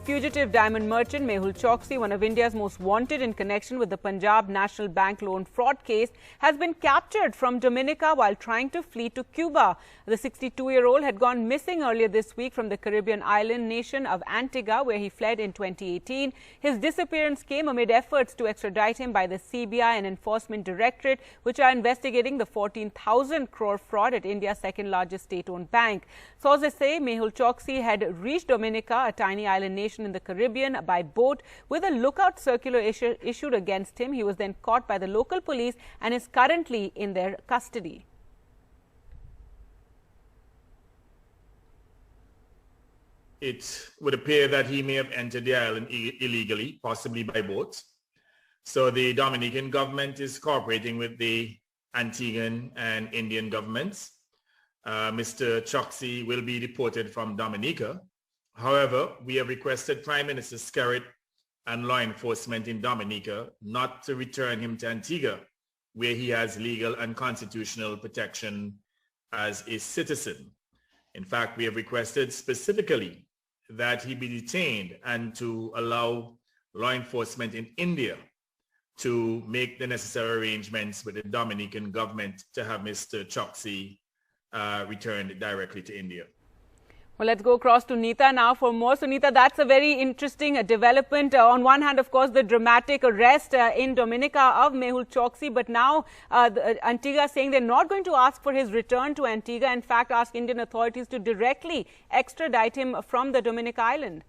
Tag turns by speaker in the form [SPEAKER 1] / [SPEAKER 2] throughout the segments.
[SPEAKER 1] Fugitive diamond merchant Mehul Choksi, one of India's most wanted in connection with the Punjab National Bank loan fraud case, has been captured from Dominica while trying to flee to Cuba. The 62-year-old had gone missing earlier this week from the Caribbean island nation of Antigua, where he fled in 2018. His disappearance came amid efforts to extradite him by the CBI and Enforcement Directorate, which are investigating the 14,000 crore fraud at India's second-largest state-owned bank. Sources say Mehul Choksi had reached Dominica, a tiny island nation in the Caribbean, by boat with a lookout circular issued against him. He was then caught by the local police and is currently in their custody.
[SPEAKER 2] It would appear that he may have entered the island illegally, possibly by boat. So the Dominican government is cooperating with the Antiguan and Indian governments. Mr. Choksi will be deported from Dominica. However, we have requested Prime Minister Skerritt and law enforcement in Dominica not to return him to Antigua, where he has legal and constitutional protection as a citizen. In fact, we have requested specifically that he be detained and to allow law enforcement in India to make the necessary arrangements with the Dominican government to have Mr. Choksi returned directly to India.
[SPEAKER 1] Well, let's go across to Neeta now for more. So, Neeta, that's a very interesting development. On one hand, of course, the dramatic arrest in Dominica of Mehul Choksi, but now Antigua saying they're not going to ask for his return to Antigua. In fact, ask Indian authorities to directly extradite him from the Dominica island.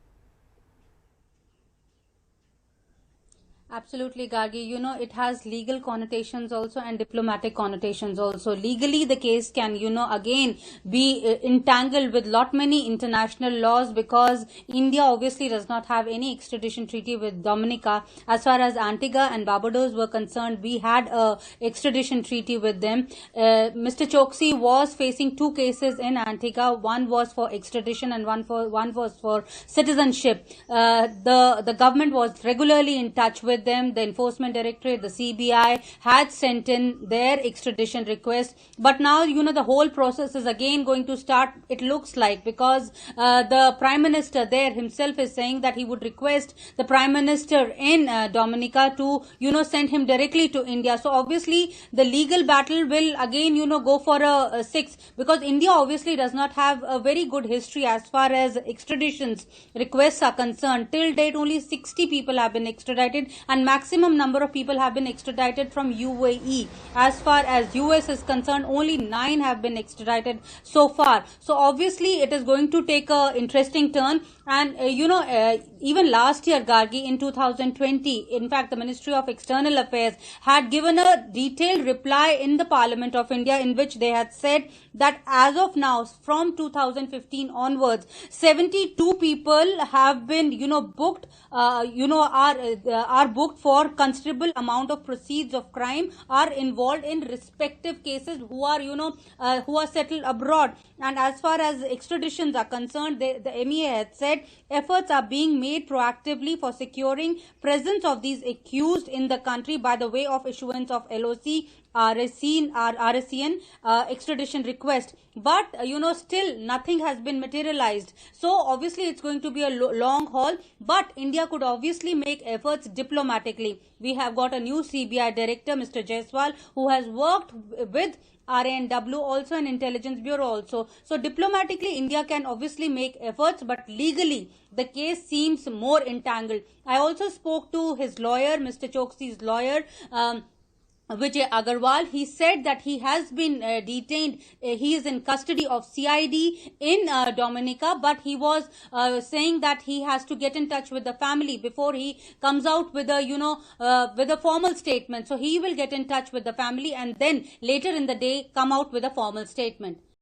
[SPEAKER 3] Absolutely, Gargi. You know, it has legal connotations also and diplomatic connotations also. Legally, the case can, again be entangled with many international laws, because India obviously does not have any extradition treaty with Dominica. As far as Antigua and Barbuda were concerned, we had a extradition treaty with them. Mr. Choksi was facing two cases in Antigua. One was for extradition and one was for citizenship. The government was regularly in touch with them. The Enforcement Directorate, the CBI, had sent in their extradition request, but now the whole process is again going to start, it looks like, because the Prime Minister there himself is saying that he would request the Prime Minister in Dominica to send him directly to India. So obviously the legal battle will again go for a 6, because India obviously does not have a very good history as far as extraditions requests are concerned. Till date, only 60 people have been extradited, and maximum number of people have been extradited from UAE. As far as US is concerned, only 9 have been extradited so far. So obviously it is going to take a interesting turn. And even last year, Gargi, in 2020, in fact, the Ministry of External Affairs had given a detailed reply in the Parliament of India, in which they had said that as of now, from 2015 onwards, 72 people have been booked are booked for considerable amount of proceeds of crime, are involved in respective cases, who are settled abroad. And as far as extraditions are concerned, the MEA had said efforts are being made proactively for securing presence of these accused in the country by the way of issuance of LOC, RSCN extradition request. But still nothing has been materialized. So obviously it's going to be a long haul, but India could obviously make efforts diplomatically. We have got a new CBI director, Mr. Jaiswal, who has worked with RANW also, and Intelligence Bureau also. So diplomatically India can obviously make efforts, but legally the case seems more entangled. I also spoke to his lawyer, Mr. Choksi's lawyer, Vijay Agarwal. He said that he has been detained. He is in custody of CID in Dominica, but he was saying that he has to get in touch with the family before he comes out with a with a formal statement. So he will get in touch with the family and then later in the day come out with a formal statement.